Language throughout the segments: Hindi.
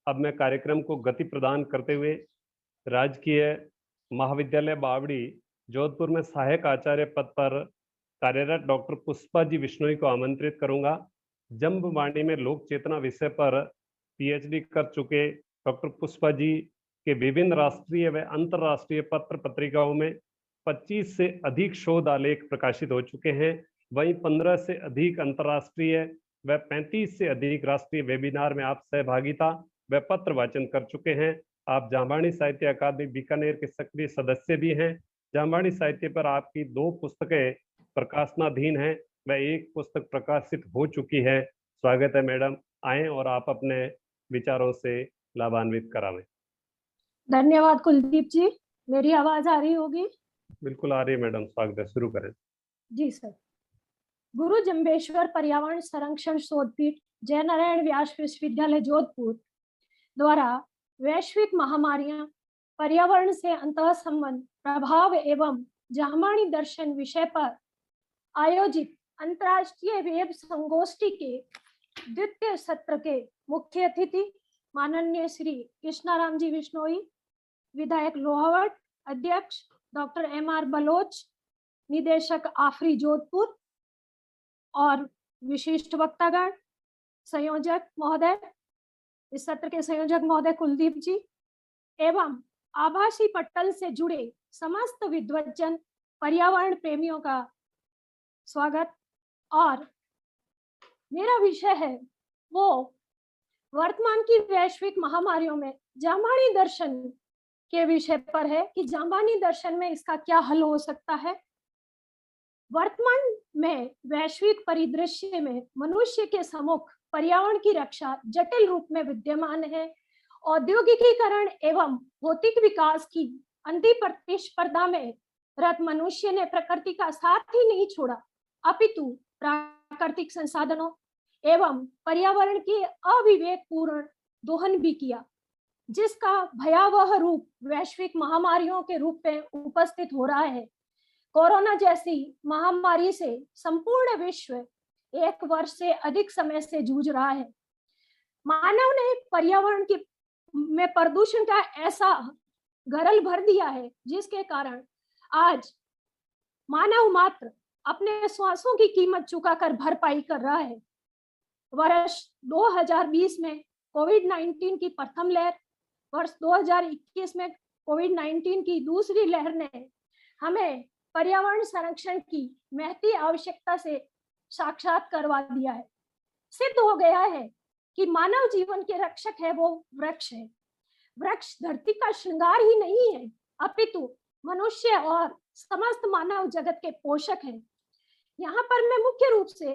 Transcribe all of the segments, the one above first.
अब मैं कार्यक्रम को गति प्रदान करते हुए राजकीय महाविद्यालय बावड़ी जोधपुर में सहायक आचार्य पद पर कार्यरत डॉक्टर पुष्पा जी बिश्नोई को आमंत्रित करूंगा। जंबवाणी में लोक चेतना विषय पर पीएचडी कर चुके डॉक्टर पुष्पा जी के विभिन्न राष्ट्रीय व अंतर्राष्ट्रीय पत्र पत्रिकाओं में 25 से अधिक शोध आलेख प्रकाशित हो चुके हैं। वहीं 15 से अधिक अंतर्राष्ट्रीय व 35 से अधिक राष्ट्रीय वेबिनार में आप सहभागिता व पत्र वाचन कर चुके हैं। आप जामवाणी साहित्य अकादमी बीकानेर के सक्रिय सदस्य भी हैं। जामवाणी साहित्य पर आपकी 2 पुस्तकें प्रकाशनाधीन हैं व 1 पुस्तक प्रकाशित हो चुकी है। स्वागत है मैडम, आए और आप अपने विचारों से लाभान्वित करावें। धन्यवाद कुलदीप जी। मेरी आवाज आ रही होगी? बिल्कुल आ रही है मैडम, स्वागत है, शुरू करें। जी सर। गुरु जम्बेश्वर पर्यावरण संरक्षण शोधपीठ जय नारायण व्यास विश्वविद्यालय जोधपुर द्वारा वैश्विक महामारियां पर्यावरण से अंतः संबंध प्रभाव एवं जामवाणी दर्शन विषय पर आयोजित अंतर्राष्ट्रीय वेब संगोष्ठी के द्वितीय सत्र के मुख्य अतिथि माननीय श्री कृष्णाराम जी बिश्नोई, विधायक लोहावट, अध्यक्ष डॉक्टर एम.आर. बलोच, निदेशक आफरी जोधपुर और विशिष्ट वक्तागण, संयोजक महोदय, इस सत्र के संयोजक महोदय कुलदीप जी एवं आभासी पटल से जुड़े समस्त विद्वज्जन पर्यावरण प्रेमियों का स्वागत। और मेरा विषय है वो वर्तमान की वैश्विक महामारियों में जामवाणी दर्शन के विषय पर है कि जामवाणी दर्शन में इसका क्या हल हो सकता है। वर्तमान में वैश्विक परिदृश्य में मनुष्य के सम्मुख पर्यावरण की रक्षा जटिल रूप में विद्यमान है। औद्योगिकीकरण एवं भौतिक विकास की अंधी प्रतिस्पर्धा में रत मनुष्य ने प्रकृति का साथ ही नहीं छोड़ा, अपितु प्राकृतिक संसाधनों एवं पर्यावरण के अविवेकपूर्ण दोहन भी किया, जिसका भयावह रूप वैश्विक महामारियों के रूप में उपस्थित हो रहा है। कोरोना जैसी महामारी से संपूर्ण विश्व 1 वर्ष से अधिक समय से जूझ रहा है। मानव ने पर्यावरण की में प्रदूषण का ऐसा गरल भर दिया है जिसके कारण आज मानव मात्र अपने श्वासों की कीमत चुकाकर भरपाई कर रहा है। वर्ष 2020 में कोविड-19 की प्रथम लहर, वर्ष 2021 में कोविड-19 की दूसरी लहर ने हमें पर्यावरण संरक्षण की महती आवश्यकता से साक्षात करवा दिया है। सिद्ध हो गया है कि मानव जीवन के रक्षक है वो वृक्ष है। वृक्ष धरती का श्रृंगार ही नहीं है, अपितु मनुष्य और समस्त मानव जगत के पोषक हैं। यहाँ पर मैं मुख्य रूप से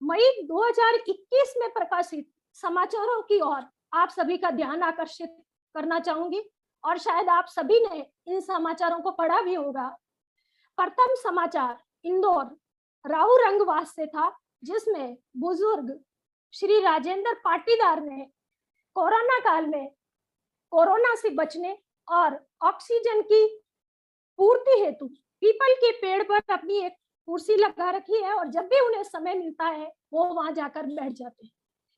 मई 2021 में प्रकाशित समाचारों की ओर आप सभी का ध्यान आकर्षित करना चाहूंगी और शायद आप सभी ने इन समाचारों को पढ़ा भी होगा। प्रथम समाचार इंदौर राहु रंगवास से था, जिसमें बुजुर्ग श्री राजेंद्र पाटीदार ने कोरोना काल में कोरोना से बचने और ऑक्सीजन की पूर्ति हेतु पीपल के पेड़ पर अपनी एक कुर्सी लगा रखी है और जब भी उन्हें समय मिलता है वो वहां जाकर बैठ जाते हैं।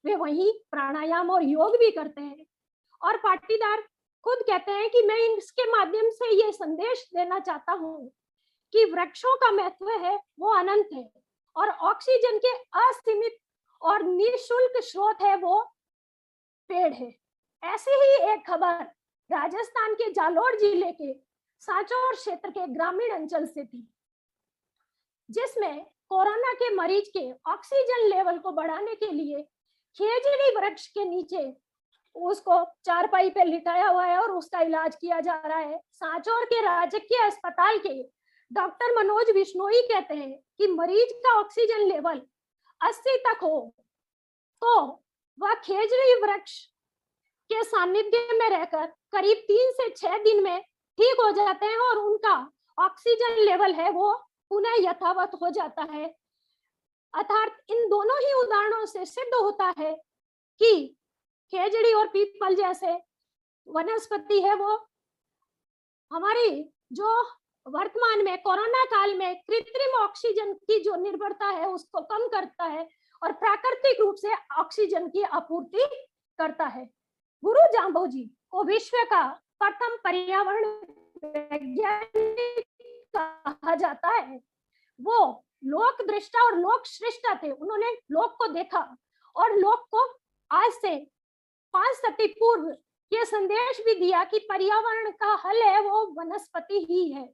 वे वहीं प्राणायाम और योग भी करते हैं और पाटीदार खुद कहते हैं कि मैं इसके माध्यम से ये संदेश देना चाहता हूँ कि वृक्षों का महत्व है वो अनंत है और ऑक्सीजन के असीमित और निःशुल्क स्रोत है वो पेड़ है। ऐसी ही एक खबर राजस्थान के जालोर जिले के सांचौर क्षेत्र के ग्रामीण अंचल से थी, जिसमें कोरोना के मरीज के ऑक्सीजन लेवल को बढ़ाने के लिए खेजड़ी वृक्ष के नीचे उसको चारपाई पे लिटाया हुआ है और उसका इलाज किया जा रहा है। सांचौर के राजकीय अस्पताल के डॉक्टर मनोज बिश्नोई कहते हैं कि मरीज का ऑक्सीजन लेवल 80 तक हो तो वह खेजड़ी वृक्ष के सानिध्य में रहकर करीब 3 से 6 दिन में ठीक हो जाते हैं और उनका ऑक्सीजन लेवल है वो पुनः यथावत हो जाता है। अर्थात इन दोनों ही उदाहरणों से सिद्ध होता है कि खेजड़ी और पीपल जैसे वनस्पति है वो हमारी जो वर्तमान में कोरोना काल में कृत्रिम ऑक्सीजन की जो निर्भरता है उसको कम करता है और प्राकृतिक रूप से ऑक्सीजन की आपूर्ति करता है। गुरु जाम्बोजी को विश्व का प्रथम पर्यावरण वैज्ञानिक कहा जाता है। वो लोक दृष्टा और लोक सृष्टा थे। उन्होंने लोक को देखा और लोक को आज से 5 शती पूर्व ये संदेश भी दिया कि पर्यावरण का हल है वो वनस्पति ही है।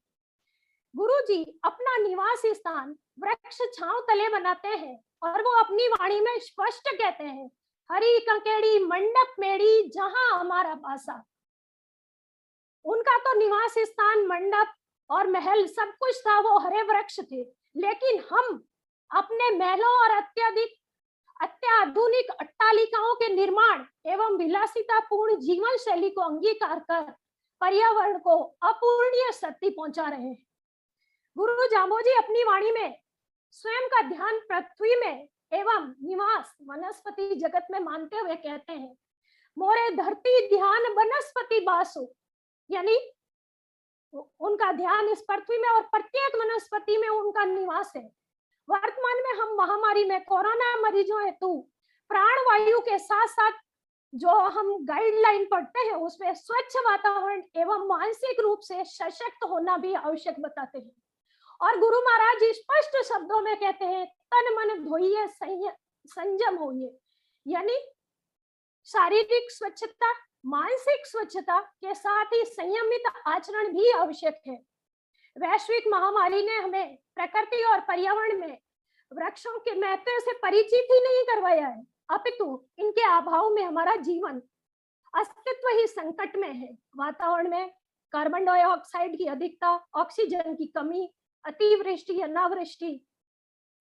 गुरु जी अपना निवास स्थान वृक्ष छांव तले बनाते हैं और वो अपनी वाणी में स्पष्ट कहते हैं, हरी कंकेड़ी मंडप मेड़ी जहां हमारा पासा। उनका तो निवास स्थान, मंडप और महल सब कुछ था, वो हरे वृक्ष थे। लेकिन हम अपने महलों और अत्याधुनिक अट्टालिकाओं के निर्माण एवं विलासितापूर्ण जीवन शैली को अंगीकार कर पर्यावरण को अपूर्णीय क्षति पहुंचा रहे हैं। गुरु जाम्बोजी अपनी वाणी में स्वयं का ध्यान पृथ्वी में एवं निवास वनस्पति जगत में मानते हुए कहते हैं, मोरे धरती ध्यान वनस्पति बासो, यानी उनका ध्यान इस पृथ्वी में और प्रत्येक वनस्पति में उनका निवास है। वर्तमान में हम महामारी में कोरोना मरीजों हेतु प्राणवायु के साथ साथ जो हम गाइडलाइन पढ़ते हैं उसमें स्वच्छ वातावरण एवं मानसिक रूप से सशक्त होना भी आवश्यक बताते हैं। और गुरु महाराज स्पष्ट शब्दों में कहते हैं, तन मन धोइए संयम होइए, यानी शारीरिक स्वच्छता, मानसिक स्वच्छता के साथ ही संयमित आचरण भी आवश्यक है। वैश्विक महामारी ने हमें प्रकृति और पर्यावरण में वृक्षों के महत्व से परिचित ही नहीं करवाया है, अपितु इनके अभाव में हमारा जीवन अस्तित्व ही संकट में है। वातावरण में कार्बन डाइऑक्साइड की अधिकता, ऑक्सीजन की कमी, अतिवृष्टि, अनावृष्टि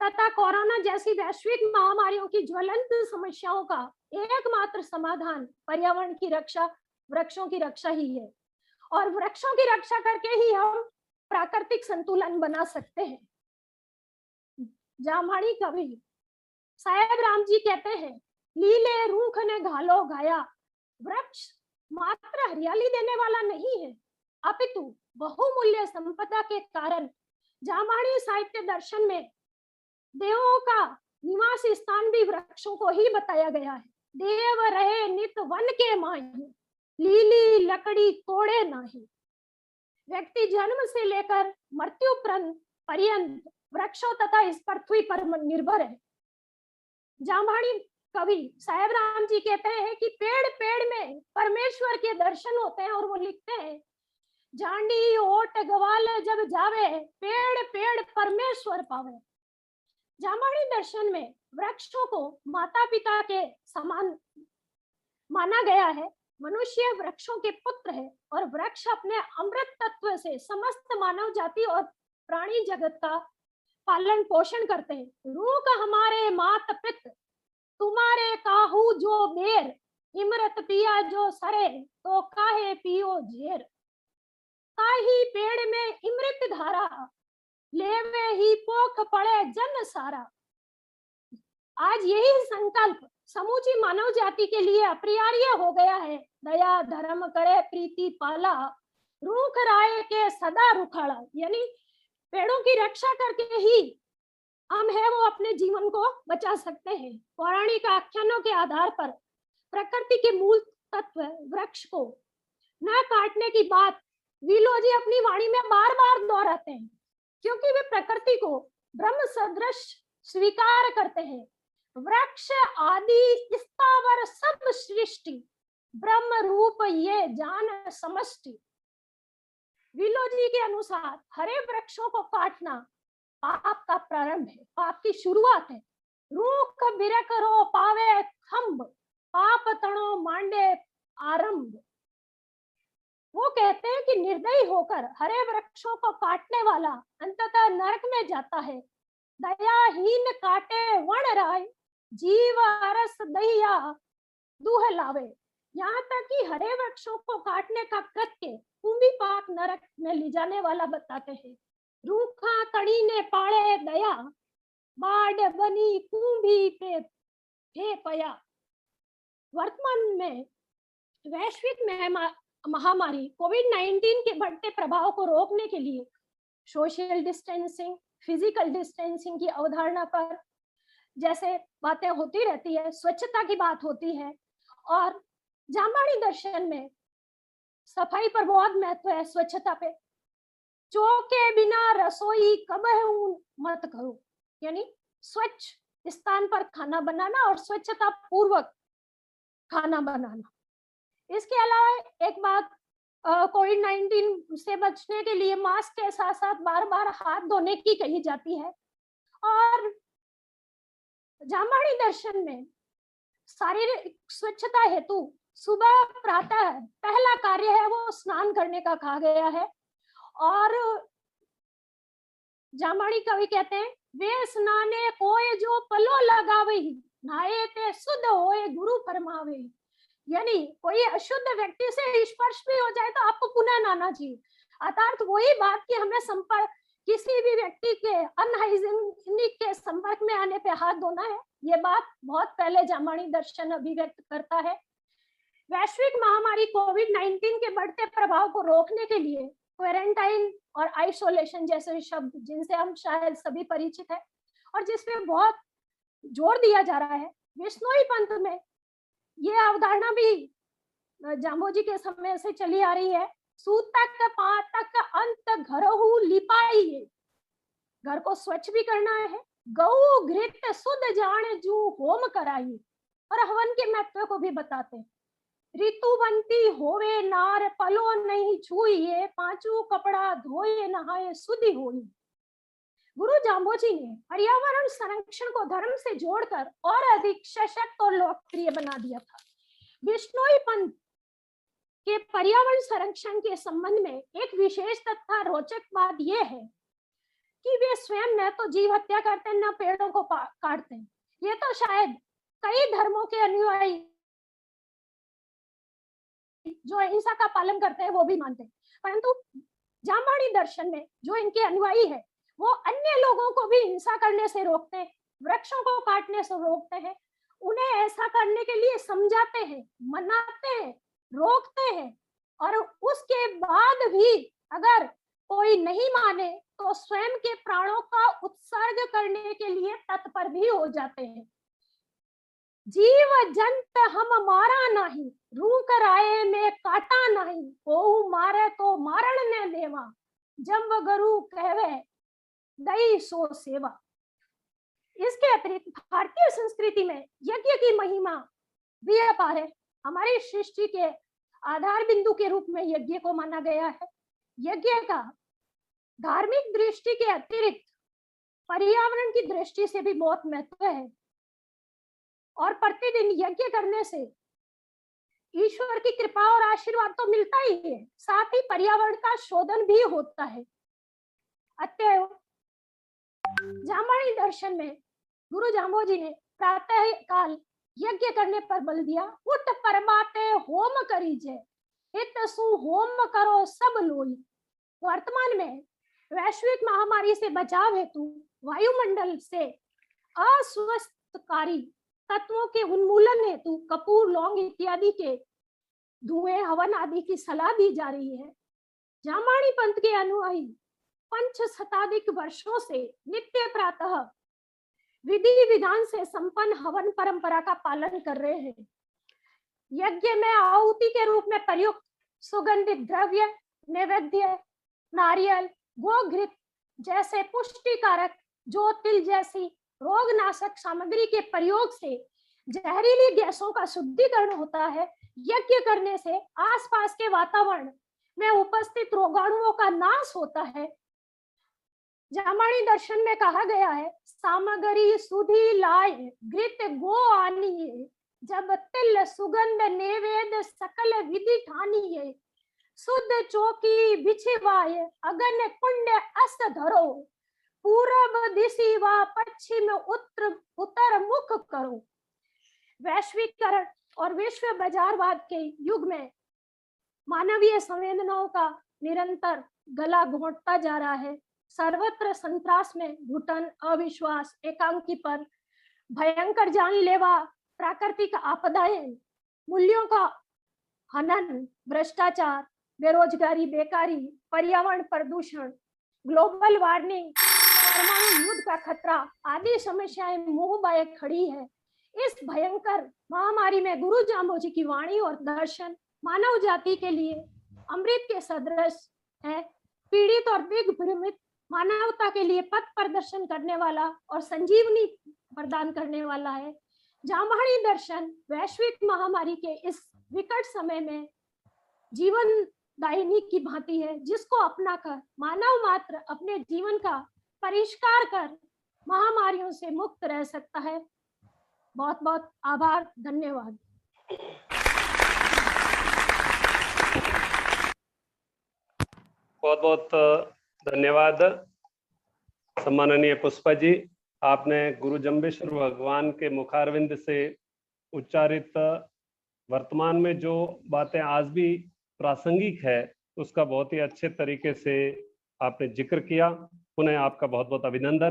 तथा कोरोना जैसी वैश्विक महामारियों की ज्वलंत समस्याओं का एकमात्र समाधान पर्यावरण की रक्षा, वृक्षों की रक्षा ही है। और वृक्षों की रक्षा करके ही हम प्राकृतिक संतुलन बना सकते हैं। जामहाड़ी कवि साहेब राम जी कहते हैं, लीले रूख ने घालो गाया, वृक्ष मात्र हरियाली देने वाला नहीं है, अपितु बहुमूल्य संपदा के कारण जामहाड़ी साहित्य दर्शन में देवों का निवास स्थान भी वृक्षों को ही बताया गया है। देव रहे नित वन के माही, लीली लकड़ी तोड़े नाही। व्यक्ति जन्म से लेकर मृत्यु पर्यंत वृक्षों तथा इस पृथ्वी पर निर्भर है। जामहाड़ी कवि साहेब राम जी कहते हैं कि पेड़ पेड़ में परमेश्वर के दर्शन होते हैं और वो लिखते हैं, जांडी ओट गवाल जब जावे, पेड़ पेड़ परमेश्वर पावे। जामहाड़ी दर्शन में वृक्षों को माता पिता के समान माना गया है। मनुष्य वृक्षों के पुत्र है और वृक्ष अपने अमृत तत्व से समस्त मानव जाति और प्राणी जगत का पालन पोषण करते हैं। रूख हमारे मात पित, तुम्हारे काहू जो बेर, इमरत पिया जो सरे, तो काहे पियो झेर। काही पेड़ में इमृत धारा, लेवे ही पोख पड़े जन सारा। आज यही संकल्प समूची मानव जाति के लिए अपरिहार्य हो गया है। दया धर्म करे प्रीति पाला, रूख राय के सदा रुखाड़ा, यानी पेड़ों की रक्षा करके ही हम है वो अपने जीवन को बचा सकते हैं। पौराणिक आख्यानों के आधार पर प्रकृति के मूल तत्व वृक्ष को न काटने की बात विलोजी अपनी वाणी में बार बार दोहराते हैं, क्योंकि वे प्रकृति को ब्रह्म सदृश स्वीकार करते हैं। वृक्ष आदि स्थावर सब सृष्टि, ब्रह्म रूप ये जान समष्टि। विलोजी के अनुसार हरे वृक्षों को काटना पाप का प्रारंभ है, पाप की शुरुआत है। रूख बिरक रो पावे खंभ, पाप तणो मांडे आरंभ। वो कहते हैं कि निर्दयी होकर हरे वृक्षों को काटने वाला अंततः नरक में जाता है। दयाहीन काटे वण राय, जीव अरस दहिया दूह लावे। यहाँ तक कि हरे वृक्षों को काटने का कृत्य कुंभी पाक नरक में ले जाने वाला बताते हैं। रूखा कड़ी ने पाड़े दया, बाढ़ बनी कुंभी पे पया। वर्तमान में वैश्विक महामारी कोविड-19 के बढ़ते प्रभाव को रोकने के लिए सोशल डिस्टेंसिंग, फिजिकल डिस्टेंसिंग की अवधारणा पर जैसे बातें होती रहती है, स्वच्छता की बात होती है और जामवाणी दर्शन में सफाई पर बहुत महत्व है, स्वच्छता पे। चौके बिना रसोई कबहू मत करो, यानी स्वच्छ स्थान पर खाना बनाना और स्वच्छता पूर्वक खाना बनाना। इसके अलावा एक बात, कोविड-19 से बचने के लिए मास्क के साथ साथ बार बार हाथ धोने की कही जाती है। और जामवाणी दर्शन में शारीरिक स्वच्छता हेतु सुबह प्रातः पहला कार्य है वो स्नान करने का कहा गया है। और जामवाणी कवि कहते हैं, वे स्नाने कोय जो पलो लगावे, नहाए ते शुद्ध होए गुरु फरमावे। यानी कोई अशुद्ध व्यक्ति से स्पर्श भी हो जाए तो आपको पुनः नहाना चाहिए। अर्थात वही बात कि हमें संपर्क, किसी भी व्यक्ति के अनहाइजीनिक के संपर्क में आने पे हाथ धोना है, ये बात बहुत पहले जामवाणी दर्शन अभिव्यक्त करता है। वैश्विक महामारी कोविड-19 के बढ़ते प्रभाव को रोकने के लिए क्वारंटाइन और आइसोलेशन जैसे शब्द जिनसे हम शायद सभी परिचित हैं और जिसपे बहुत जोर दिया जा रहा है, विश्नोई पंथ में ये अवधारणा भी जामोजी के समय से चली आ रही है। सूतक पातक अंत घरहु लिपाइए, घर को स्वच्छ भी करना है। गौ घृत शुद्ध जान जू होम कराइए, और हवन के महत्व को भी बताते हैं। ऋतुवंती होवे नार पलो नहीं छुइए, पांचू कपड़ा धोए नहाए शुद्धि होई। गुरु जाम्बोजी ने पर्यावरण संरक्षण को धर्म से जोड़कर और अधिक सशक्त और लोकप्रिय बना दिया था। बिश्नोई पंथ के पर्यावरण संरक्षण के संबंध में एक विशेष तथा रोचक बात यह है कि वे स्वयं न तो जीव हत्या करते हैं, न पेड़ों को काटते हैं। ये तो शायद कई धर्मों के अनुयायी जो अहिंसा का पालन करते हैं वो भी मानते हैं, परंतु जामवाणी दर्शन में जो इनके अनुयायी है वो अन्य लोगों को भी हिंसा करने से रोकते हैं, वृक्षों को काटने से रोकते हैं, उन्हें ऐसा करने के लिए समझाते हैं, मनाते हैं, रोकते हैं। और उसके बाद भी अगर कोई नहीं माने तो स्वयं के प्राणों का उत्सर्ग करने के लिए तत्पर भी हो जाते हैं। जीव जंत हम मारा नहीं, रूख राय में काटा नहीं, को मारे तो मारण ने देवा, जब गुरु कहवे दई सो सेवा। इसके अतिरिक्त भारतीय संस्कृति में यज्ञ की महिमा भी अपार है। हमारी सृष्टि के आधार बिंदु के रूप में यज्ञ को माना गया है। यज्ञ का धार्मिक दृष्टि के अतिरिक्त पर्यावरण की दृष्टि से भी बहुत महत्व है, और प्रतिदिन यज्ञ करने से ईश्वर की कृपा और आशीर्वाद तो मिलता ही है, साथ ही पर्यावरण का शोधन भी होता है। अतएव जामवाणी दर्शन में गुरु जाम्बोजी ने प्रातः काल यज्ञ करने पर बल दिया। उठ परबाते होम करीजे, हित सु होम करो सब लोई। वर्तमान में वैश्विक महामारी से बचाव हेतु वायुमंडल से अस्वस्थकारी तत्वों के उन्मूलन हेतु कपूर, लौंग इत्यादि के धुएं, हवन आदि की सलाह दी जा रही है। जामवाणी पंथ के अनुयायी 5 शताधिक वर्षों से नित्य प्रातः विधि विधान से संपन्न हवन परंपरा का पालन कर रहे हैं। यज्ञ में आहुति के रूप में प्रयुक्त सुगंधित द्रव्य, नैवेद्य, नारियल, गोघृत जैसे पुष्टिकारक, जो तिल जैसी रोगनाशक सामग्री के प्रयोग से जहरीली गैसों का शुद्धिकरण होता है। यज्ञ करने से आसपास के वातावरण में उपस्थित रोगाणुओं का नाश होता है। जामवाणी दर्शन में कहा गया है, सामग्री सुधी लाए घृत गो आनिए, जब तिल सुगंध नैवेद्य सकल विधि ठानिए, शुद्ध चौकी बिछवाए अगन कुंड अस धरो, पूर्व दिशि व पश्चिम उत्तर मुख करो। वैश्वीकरण और विश्व बाजारवाद के युग में मानवीय संवेदनाओं का निरंतर गला घोंटता जा रहा है। सर्वत्र संत्रास में घुटन, अविश्वास, एकांकीपन, भयंकर जानलेवा प्राकृतिक आपदाएं, मूल्यों का हनन, भ्रष्टाचार, बेरोजगारी, बेकारी, पर्यावरण प्रदूषण, ग्लोबल वार्मिंग, परमाणु युद्ध का खतरा आदि समस्याएं मुंह बाए खड़ी है। इस भयंकर महामारी में गुरु जाम्बोजी की वाणी और दर्शन मानव जाति के लिए अमृत के सदृश है। पीड़ित और दिग्भ्रमित मानवता के लिए पथ प्रदर्शन करने वाला और संजीवनी प्रदान करने वाला है। जामवाणी दर्शन वैश्विक महामारी के इस विकट समय में जीवन दायिनी की भांति है, जिसको अपनाकर मानव मात्र अपने जीवन का परिष्कार कर महामारियों से मुक्त रह सकता है। बहुत बहुत आभार, धन्यवाद। बहुत बहुत धन्यवाद सम्माननीय पुष्पा जी। आपने गुरु जम्बेश्वर भगवान के मुखारविंद से उच्चारित वर्तमान में जो बातें आज भी प्रासंगिक है उसका बहुत ही अच्छे तरीके से आपने जिक्र किया। पुनः आपका बहुत बहुत अभिनंदन।